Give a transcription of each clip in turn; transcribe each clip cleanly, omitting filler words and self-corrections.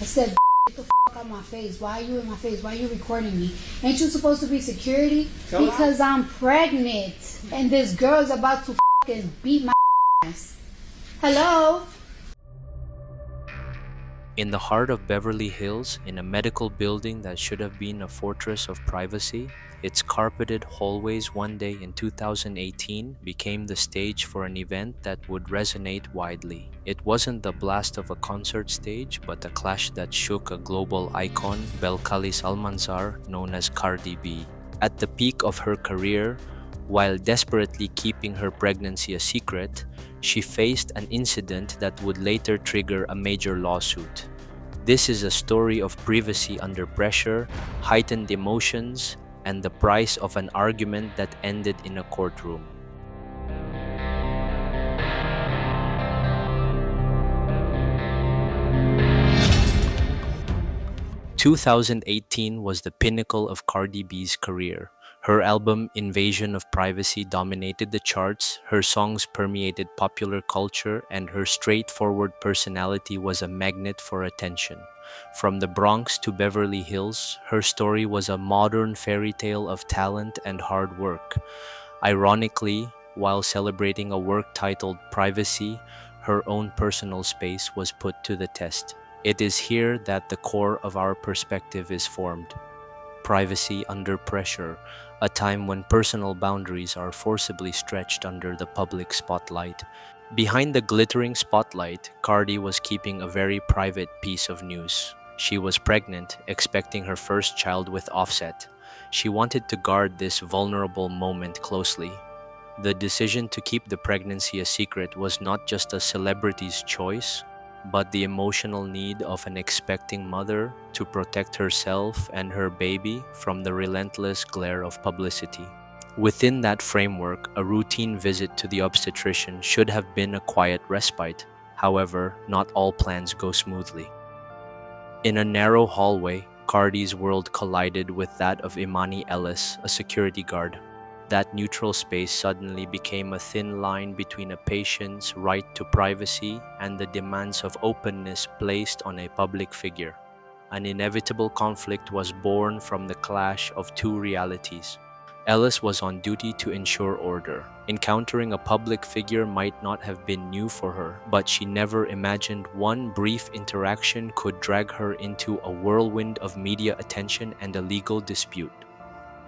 I said, get the fuck out my face. Why are you in my face? Why are you recording me? Ain't you supposed to be security? Because I'm pregnant. And this girl's about to fucking beat my ass. Hello? In the heart of Beverly Hills, in a medical building that should have been a fortress of privacy, its carpeted hallways one day in 2018 became the stage for an event that would resonate widely. It wasn't the blast of a concert stage, but a clash that shook a global icon, Belcalis Almanzar, known as Cardi B. At the peak of her career, while desperately keeping her pregnancy a secret, she faced an incident that would later trigger a major lawsuit. This is a story of privacy under pressure, heightened emotions, and the price of an argument that ended in a courtroom. 2018 was the pinnacle of Cardi B's career. Her album Invasion of Privacy dominated the charts, her songs permeated popular culture, and her straightforward personality was a magnet for attention. From the Bronx to Beverly Hills, her story was a modern fairy tale of talent and hard work. Ironically, while celebrating a work titled Privacy, her own personal space was put to the test. It is here that the core of our perspective is formed. Privacy under pressure, a time when personal boundaries are forcibly stretched under the public spotlight. Behind the glittering spotlight, Cardi was keeping a very private piece of news. She was pregnant, expecting her first child with Offset. She wanted to guard this vulnerable moment closely. The decision to keep the pregnancy a secret was not just a celebrity's choice, but the emotional need of an expecting mother to protect herself and her baby from the relentless glare of publicity. Within that framework, a routine visit to the obstetrician should have been a quiet respite. However, not all plans go smoothly. In a narrow hallway, Cardi's world collided with that of Emani Ellis, a security guard. That neutral space suddenly became a thin line between a patient's right to privacy and the demands of openness placed on a public figure. An inevitable conflict was born from the clash of two realities. Ellis was on duty to ensure order. Encountering a public figure might not have been new for her, but she never imagined one brief interaction could drag her into a whirlwind of media attention and a legal dispute.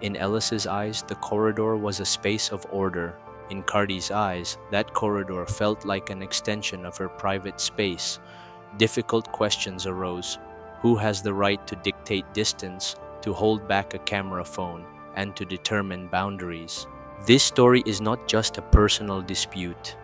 In Ellis's eyes, the corridor was a space of order. In Cardi's eyes, that corridor felt like an extension of her private space. Difficult questions arose. Who has the right to dictate distance, to hold back a camera phone, and to determine boundaries? This story is not just a personal dispute.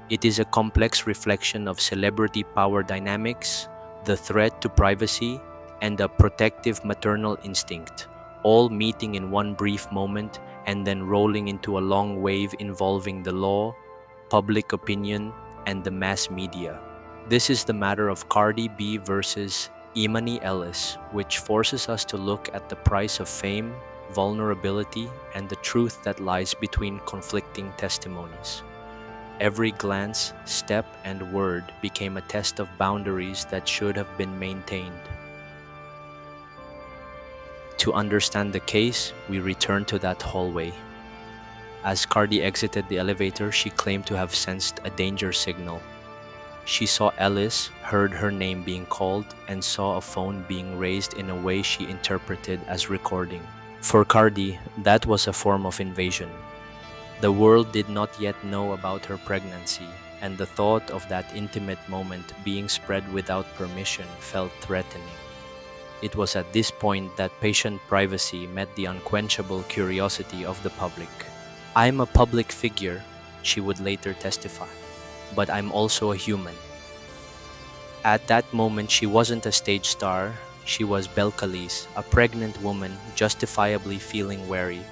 It is a complex reflection of celebrity power dynamics, the threat to privacy, and a protective maternal instinct, all meeting in one brief moment and then rolling into a long wave involving the law, public opinion, and the mass media. This is the matter of Cardi B versus Emani Ellis, which forces us to look at the price of fame, vulnerability, and the truth that lies between conflicting testimonies. Every glance, step, and word became a test of boundaries that should have been maintained. To understand the case, we return to that hallway. As Cardi exited the elevator, she claimed to have sensed a danger signal. She saw Ellis, heard her name being called, and saw a phone being raised in a way she interpreted as recording. For Cardi, that was a form of invasion. The world did not yet know about her pregnancy, and the thought of that intimate moment being spread without permission felt threatening. It was at this point that patient privacy met the unquenchable curiosity of the public. "I'm a public figure," she would later testify, "but I'm also a human." At that moment, she wasn't a stage star. She was Belcalis, a pregnant woman justifiably feeling wary.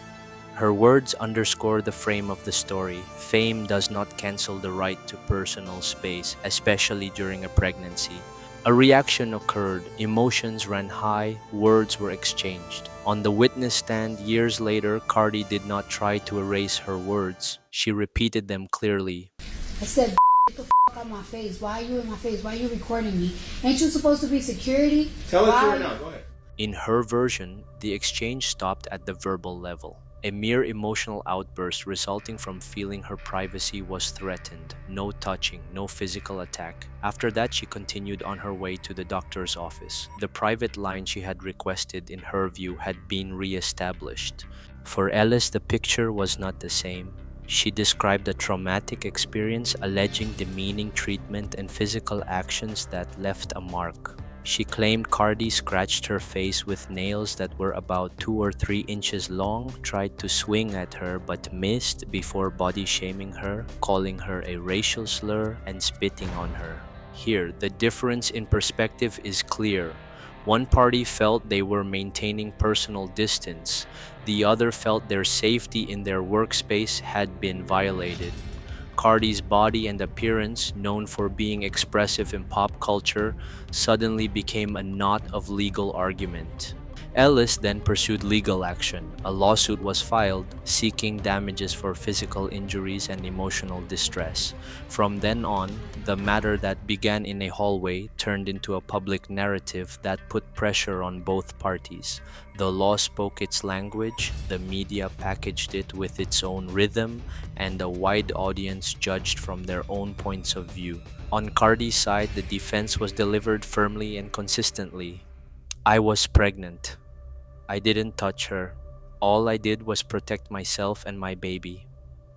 Her words underscore the frame of the story. Fame does not cancel the right to personal space, especially during a pregnancy. A reaction occurred, emotions ran high, words were exchanged. On the witness stand years later, Cardi did not try to erase her words. She repeated them clearly. I said, get the fuck out on my face? Why are you in my face? Why are you recording me? Ain't you supposed to be security? Tell it to her now. Go ahead. In her version, the exchange stopped at the verbal level. A mere emotional outburst resulting from feeling her privacy was threatened. No touching, no physical attack. After that, she continued on her way to the doctor's office. The private line she had requested, in her view, had been re-established. For Ellis, the picture was not the same. She described a traumatic experience, alleging demeaning treatment and physical actions that left a mark. She claimed Cardi scratched her face with nails that were about 2 or 3 inches long, tried to swing at her but missed before body shaming her, calling her a racial slur, and spitting on her. Here, the difference in perspective is clear. One party felt they were maintaining personal distance. The other felt their safety in their workspace had been violated. Cardi's body and appearance, known for being expressive in pop culture, suddenly became a knot of legal argument. Ellis then pursued legal action. A lawsuit was filed seeking damages for physical injuries and emotional distress. From then on, the matter that began in a hallway turned into a public narrative that put pressure on both parties. The law spoke its language, the media packaged it with its own rhythm, and a wide audience judged from their own points of view. On Cardi's side, the defense was delivered firmly and consistently. I was pregnant. I didn't touch her. All I did was protect myself and my baby.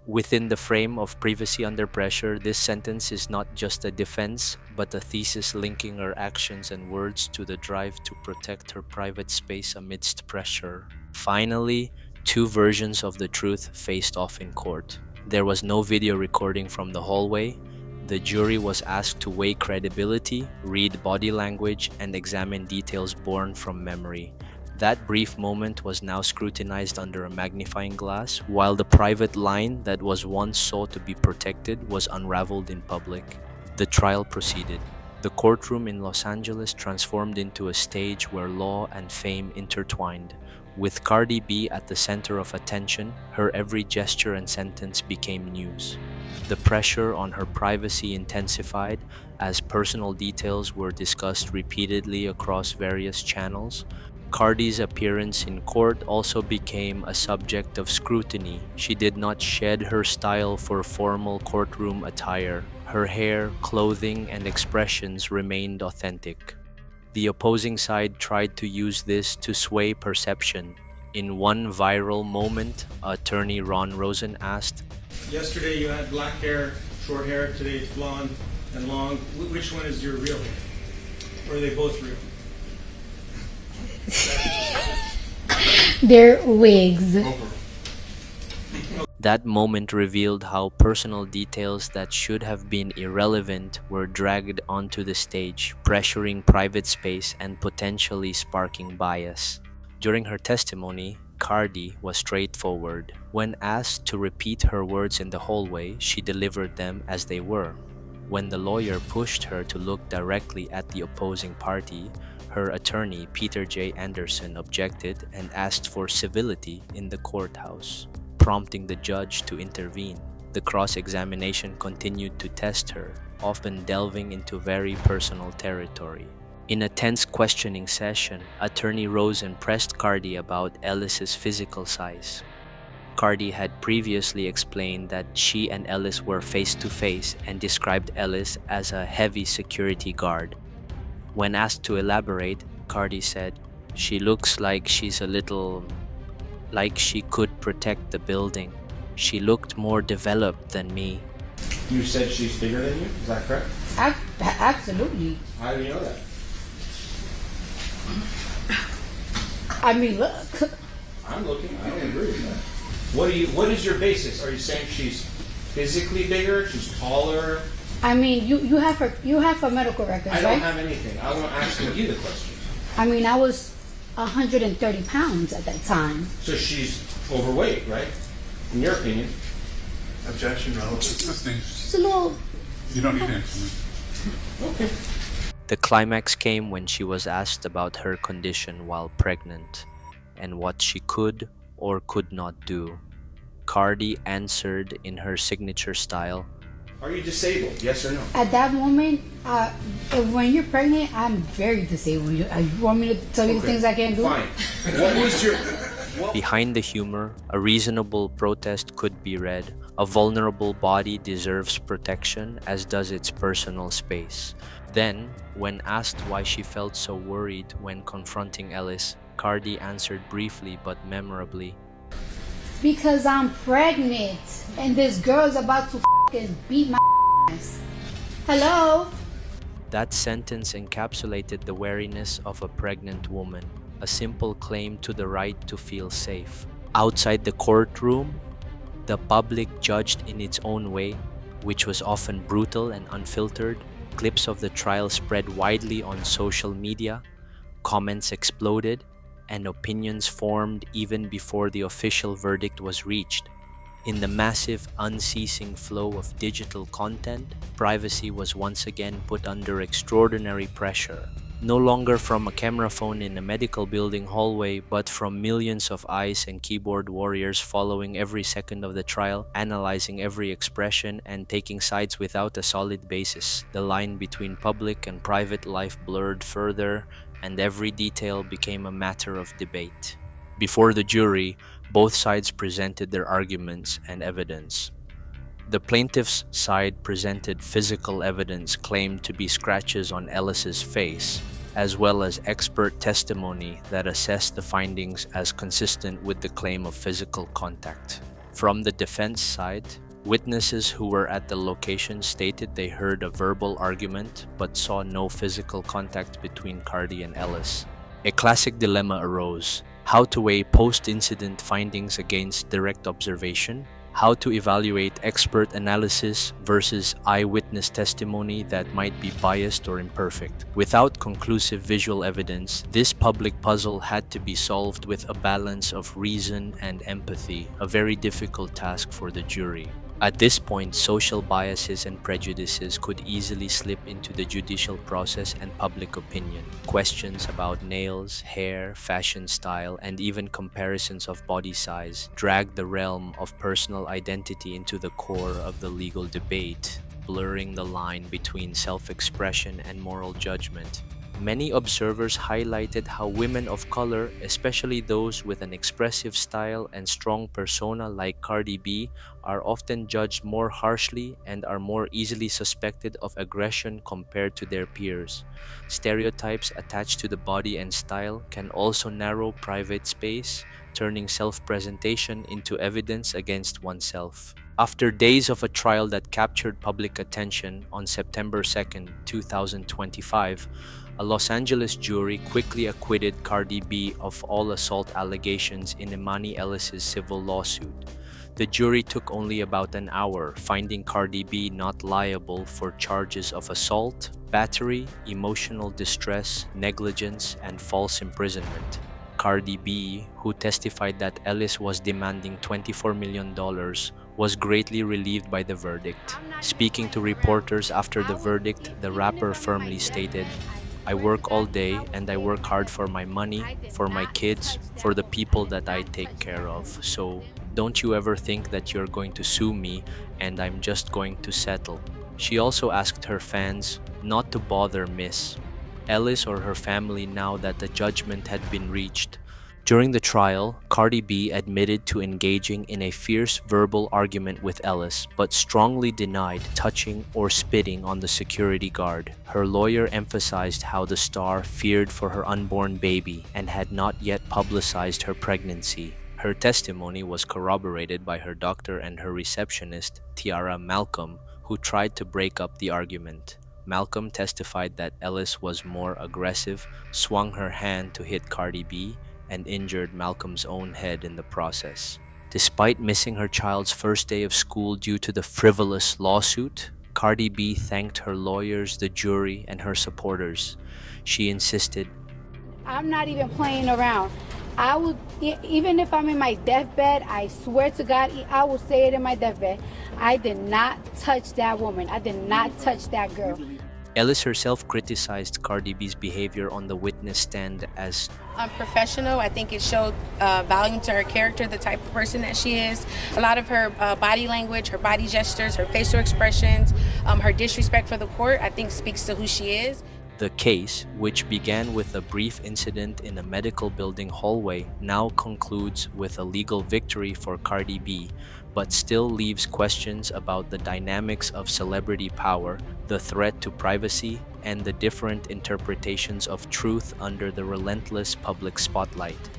Within the frame of privacy under pressure, this sentence is not just a defense, but a thesis linking her actions and words to the drive to protect her private space amidst pressure. Finally, 2 versions of the truth faced off in court. There was no video recording from the hallway. The jury was asked to weigh credibility, read body language, and examine details born from memory. That brief moment was now scrutinized under a magnifying glass, while the private line that was once sought to be protected was unraveled in public. The trial proceeded. The courtroom in Los Angeles transformed into a stage where law and fame intertwined. With Cardi B at the center of attention, her every gesture and sentence became news. The pressure on her privacy intensified as personal details were discussed repeatedly across various channels. Cardi's appearance in court also became a subject of scrutiny. She did not shed her style for formal courtroom attire. Her hair, clothing, and expressions remained authentic. The opposing side tried to use this to sway perception. In one viral moment, attorney Ron Rosen asked, Yesterday you had black hair, short hair. Today it's blonde and long. Which one is your real hair? Or are they both real? They're wigs. That moment revealed how personal details that should have been irrelevant were dragged onto the stage, pressuring private space and potentially sparking bias. During her testimony, Cardi was straightforward. When asked to repeat her words in the hallway, she delivered them as they were. When the lawyer pushed her to look directly at the opposing party, her attorney, Peter J. Anderson, objected and asked for civility in the courthouse, prompting the judge to intervene. The cross-examination continued to test her, often delving into very personal territory. In a tense questioning session, Attorney Rosen pressed Cardi about Ellis's physical size. Cardi had previously explained that she and Ellis were face-to-face and described Ellis as a heavy security guard. When asked to elaborate, Cardi said, "She looks like she's a little... like she could protect the building. She looked more developed than me." You said she's bigger than you? Is that correct? Absolutely. How do you know that? I mean, look. I'm looking. I don't agree with that. What is your basis? Are you saying she's physically bigger? She's taller? I mean, you have her medical records, I don't right? have anything. I'm asking you the question. I mean, I was 130 pounds at that time. So she's overweight, right? In your opinion. Objection, relevant. She's a little... You don't need to answer me. Okay. The climax came when she was asked about her condition while pregnant and what she could or could not do. Cardi answered in her signature style, Are you disabled? Yes or no? At that moment, when you're pregnant, I'm very disabled. You want me to tell you the things I can't do? Fine. What was your... Behind the humor, a reasonable protest could be read. A vulnerable body deserves protection, as does its personal space. Then, when asked why she felt so worried when confronting Ellis, Cardi answered briefly but memorably, Because I'm pregnant, and this girl's about to beat my ass. Hello? That sentence encapsulated the wariness of a pregnant woman, a simple claim to the right to feel safe. Outside the courtroom, the public judged in its own way, which was often brutal and unfiltered. Clips of the trial spread widely on social media, comments exploded, and opinions formed even before the official verdict was reached. In the massive, unceasing flow of digital content, privacy was once again put under extraordinary pressure. No longer from a camera phone in a medical building hallway, but from millions of eyes and keyboard warriors following every second of the trial, analyzing every expression, and taking sides without a solid basis. The line between public and private life blurred further, and every detail became a matter of debate. Before the jury, both sides presented their arguments and evidence. The plaintiff's side presented physical evidence claimed to be scratches on Ellis's face, as well as expert testimony that assessed the findings as consistent with the claim of physical contact. From the defense side, witnesses who were at the location stated they heard a verbal argument but saw no physical contact between Cardi and Ellis. A classic dilemma arose: how to weigh post-incident findings against direct observation, how to evaluate expert analysis versus eyewitness testimony that might be biased or imperfect. Without conclusive visual evidence, this public puzzle had to be solved with a balance of reason and empathy, a very difficult task for the jury. At this point, social biases and prejudices could easily slip into the judicial process and public opinion. Questions about nails, hair, fashion style, and even comparisons of body size dragged the realm of personal identity into the core of the legal debate, blurring the line between self-expression and moral judgment. Many observers highlighted how women of color, especially those with an expressive style and strong persona like Cardi B, are often judged more harshly and are more easily suspected of aggression compared to their peers. Stereotypes attached to the body and style can also narrow private space, turning self-presentation into evidence against oneself. After days of a trial that captured public attention, on September 2, 2025, a Los Angeles jury quickly acquitted Cardi B of all assault allegations in Emani Ellis' civil lawsuit. The jury took only about an hour, finding Cardi B not liable for charges of assault, battery, emotional distress, negligence, and false imprisonment. Cardi B, who testified that Ellis was demanding $24 million, was greatly relieved by the verdict. Speaking to reporters after the verdict, the rapper firmly stated, "I work all day and I work hard for my money, for my kids, for the people that I take care of. So don't you ever think that you're going to sue me and I'm just going to settle." She also asked her fans not to bother Miss Ellis or her family now that the judgment had been reached. During the trial, Cardi B admitted to engaging in a fierce verbal argument with Ellis, but strongly denied touching or spitting on the security guard. Her lawyer emphasized how the star feared for her unborn baby and had not yet publicized her pregnancy. Her testimony was corroborated by her doctor and her receptionist, Tiara Malcolm, who tried to break up the argument. Malcolm testified that Ellis was more aggressive, swung her hand to hit Cardi B, and injured Malcolm's own head in the process. Despite missing her child's first day of school due to the frivolous lawsuit, Cardi B thanked her lawyers, the jury, and her supporters. She insisted, I'm not even playing around. I will, even if I'm in my deathbed, I swear to God, I will say it in my deathbed. I did not touch that woman. I did not touch that girl. Ellis herself criticized Cardi B's behavior on the witness stand as Unprofessional. I think it showed volume to her character, the type of person that she is. A lot of her body language, her body gestures, her facial expressions, her disrespect for the court, I think speaks to who she is. the case, which began with a brief incident in a medical building hallway, now concludes with a legal victory for Cardi B, but still leaves questions about the dynamics of celebrity power, the threat to privacy, and the different interpretations of truth under the relentless public spotlight.